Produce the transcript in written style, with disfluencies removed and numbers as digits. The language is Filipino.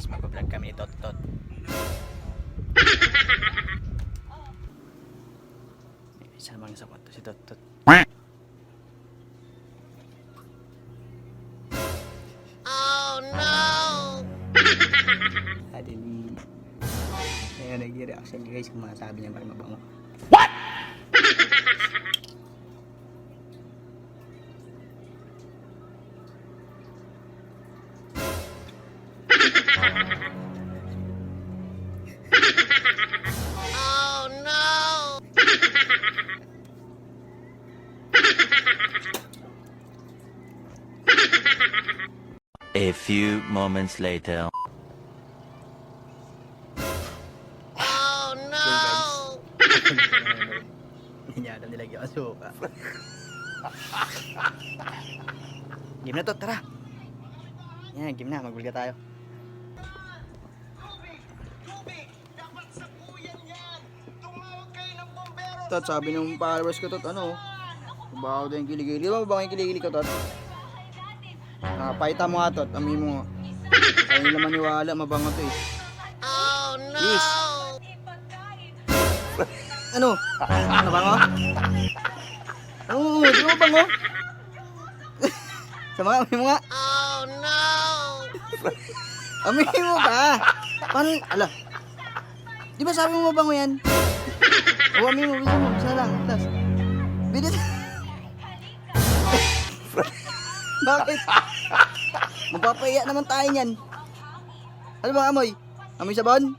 guys, mag-vlog kami ni Tot. Isa naman sa kwarto si Tot. Oh no! Adin. Kaya nag-reaction guys kung masasabi niya parang mabango. Oh no! A few moments later. Oh no! Hindi niya alam nilagyan ang suka. Game na to, tara. Yan, game na, magbulga tayo. Tot, sabi ng followers ko, Tot, ano? Babaw daw yung kiligili. Di ba babaw yung kiligili ko, Tot? Paita mo nga, Tot. Amin mo nga. Ayaw nila maniwala, mabango to eh. Oh no! Yes. Ano? Mabango? Oo, di mo bango? Sama, amin mo nga. Oh no! Amin mo ka. Paano, ala. Di ba sabi mo mabango yan? O, amin mo, bisa mo. Bisa lang, last. Bilis. Bakit? Magpapaiya naman tayo niyan. Ano ba amoy? Amoy sabon?